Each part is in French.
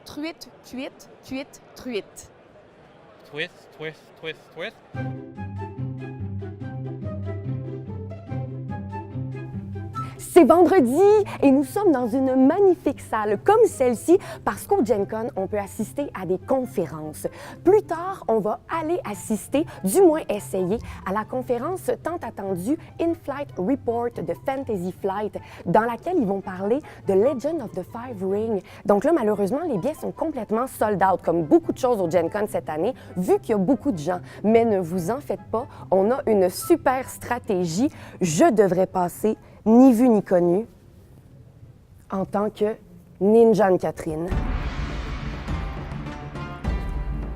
truite, cuite, cuite, truite. Twist, twist, twist, twist. C'est vendredi et nous sommes dans une magnifique salle comme celle-ci parce qu'au Gen Con, on peut assister à des conférences. Plus tard, on va aller assister, du moins essayer, à la conférence tant attendue In-Flight Report de Fantasy Flight, dans laquelle ils vont parler de Legend of the Five Ring. Donc là, malheureusement, les billets sont complètement sold out, comme beaucoup de choses au Gen Con cette année, vu qu'il y a beaucoup de gens. Mais ne vous en faites pas, on a une super stratégie. Je devrais passer ni vu ni connu, en tant que Ninja Anne-Catherine.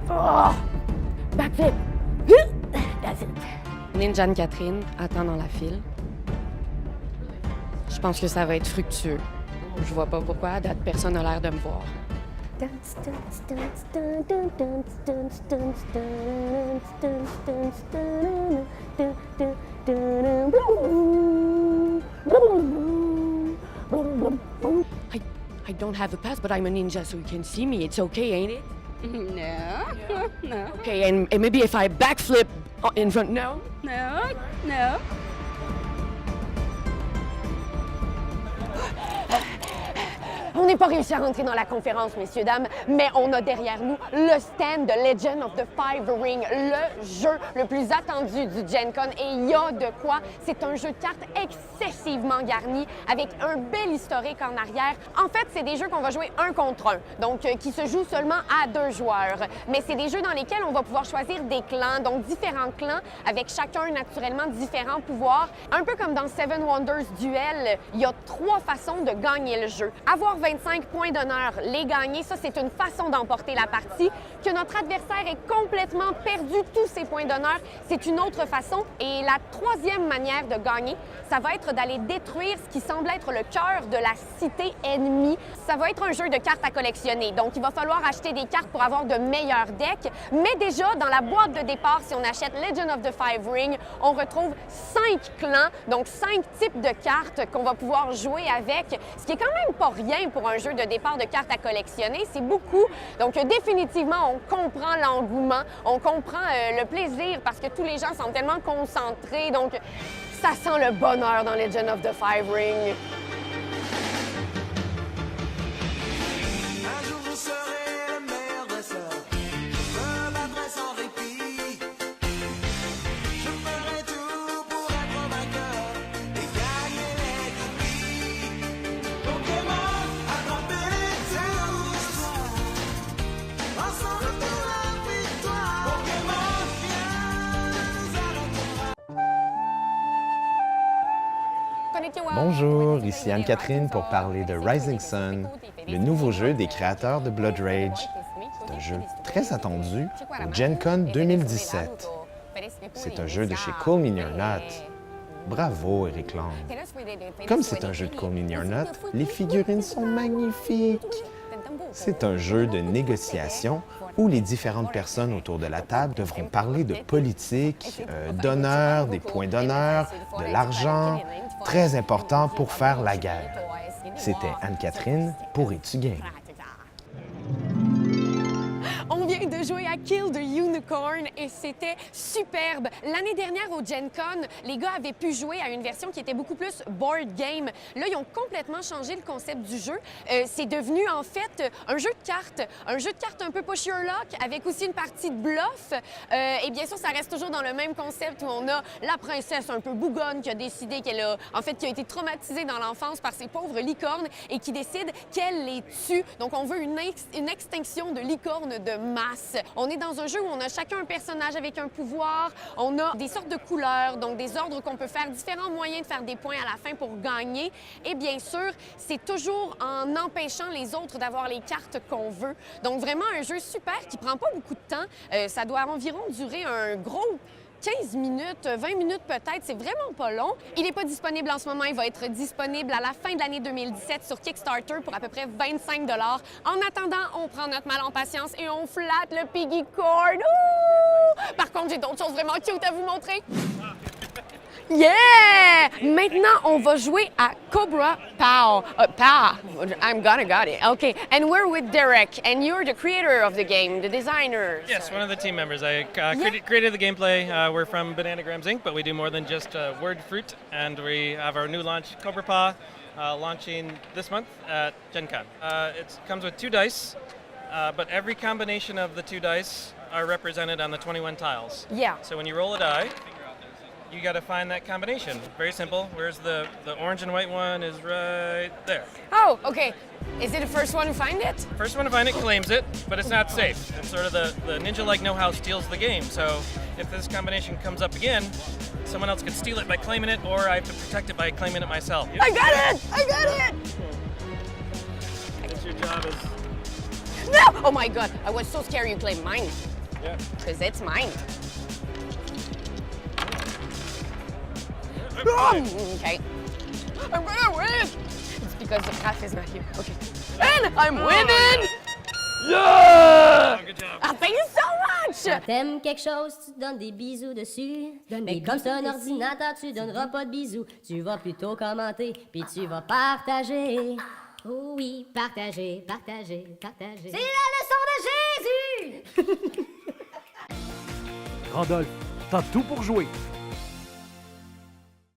Oh! Backflip! That's it. Ninja Anne-Catherine attend dans la file. Je pense que ça va être fructueux. Je vois pas pourquoi, date personne n'a l'air de me voir. I don't have a pass, but I'm a ninja, so you can see me. It's okay, ain't it? No, no, Okay, and maybe if I backflip in front, no? no, no. On n'est pas réussi à rentrer dans la conférence, messieurs, dames, mais on a derrière nous le stand de Legend of the Five Ring, le jeu le plus attendu du Gen Con. Et il y a de quoi. C'est un jeu de cartes excessivement garni, avec un bel historique en arrière. En fait, c'est des jeux qu'on va jouer un contre un, donc qui se jouent seulement à 2 joueurs. Mais c'est des jeux dans lesquels on va pouvoir choisir des clans, donc différents clans, avec chacun naturellement différents pouvoirs. Un peu comme dans Seven Wonders Duel, il y a 3 façons de gagner le jeu. Avoir 25 points d'honneur, les gagner, ça c'est une façon d'emporter la partie. Que notre adversaire ait complètement perdu tous ses points d'honneur, c'est une autre façon. Et la 3e manière de gagner, ça va être d'aller détruire ce qui semble être le cœur de la cité ennemie. Ça va être un jeu de cartes à collectionner, donc il va falloir acheter des cartes pour avoir de meilleurs decks. Mais déjà, dans la boîte de départ, si on achète Legend of the Five Ring, on retrouve 5 clans, donc 5 types de cartes qu'on va pouvoir jouer avec, ce qui est quand même pas rien pour un jeu de départ de cartes à collectionner, c'est beaucoup. Donc définitivement, on comprend l'engouement, on comprend le plaisir parce que tous les gens sont tellement concentrés, donc ça sent le bonheur dans Legend of the Five Ring. Un jour vous serez le meilleur dresseur. Je me battrai sans répit. Je ferai tout pour être vainqueur et gagner les défis. Pokémon, attrapez tous. Ensemble pour la victoire. Pokémon, viens, nous allons Bonjour, ici Anne-Catherine pour parler de Rising Sun, le nouveau jeu des créateurs de Blood Rage. C'est un jeu très attendu au Gen Con 2017. C'est un jeu de chez Cool Mini or Not. Bravo, Eric Lang. Comme c'est un jeu de Cool Mini or Not, les figurines sont magnifiques. C'est un jeu de négociation où les différentes personnes autour de la table devront parler de politique, d'honneur, des points d'honneur, de l'argent, très important pour faire la guerre. C'était Anne-Catherine pour Es-tu game? On vient de jouer à Kill the Unicorn et c'était superbe. L'année dernière au Gen Con, les gars avaient pu jouer à une version qui était beaucoup plus board game. Là, ils ont complètement changé le concept du jeu. C'est devenu en fait un jeu de cartes un peu push your luck avec aussi une partie de bluff. Et bien sûr, ça reste toujours dans le même concept où on a la princesse un peu bougonne qui a décidé qui a été traumatisée dans l'enfance par ces pauvres licornes et qui décide qu'elle les tue. Donc, on veut une extinction de licornes de masse. On est dans un jeu où on a chacun un personnage avec un pouvoir, on a des sortes de couleurs, donc des ordres qu'on peut faire, différents moyens de faire des points à la fin pour gagner. Et bien sûr, c'est toujours en empêchant les autres d'avoir les cartes qu'on veut. Donc vraiment un jeu super qui prend pas beaucoup de temps. Ça doit environ durer un gros 15 minutes, 20 minutes peut-être, c'est vraiment pas long. Il n'est pas disponible en ce moment, il va être disponible à la fin de l'année 2017 sur Kickstarter pour à peu près 25 $. En attendant, on prend notre mal en patience et on flatte le piggy cord. Ouh! Par contre, j'ai d'autres choses vraiment cute à vous montrer. Yeah! Maintenant, on va jouer à Cobra Pow. I'm gonna got it. Okay, and we're with Derek, and you're the creator of the game, the designer. Yes, one of the team members. I created the gameplay. We're from Bananagrams Inc., but we do more than just word fruit, and we have our new launch, Cobra Paw, launching this month at Gen Con. It comes with 2 dice, but every combination of the 2 dice are represented on the 21 tiles. Yeah. So when you roll a die, you got to find that combination. Very simple. Where's the orange and white one is right there. Oh, okay. Is it the first one to find it? First one to find it claims it, but it's not safe. It's sort of the ninja-like know-how steals the game. So if this combination comes up again, someone else could steal it by claiming it, or I have to protect it by claiming it myself. I got it! I got it! That's your job is... No! Oh my God, I was so scared you claimed mine. Yeah. Because it's mine. Okay. I'm gonna win! It's because the cat is not here. Okay. And I'm winning! Yeah! Good job. Ah, thank you so much! T'aimes quelque chose, tu donnes des bisous dessus. Mais comme c'est un ordinateur, tu donneras pas de bisous. Tu vas plutôt commenter, puis tu vas partager. Oh oui, partager, partager, partager. C'est la leçon de Jésus! Randolph, t'as tout pour jouer.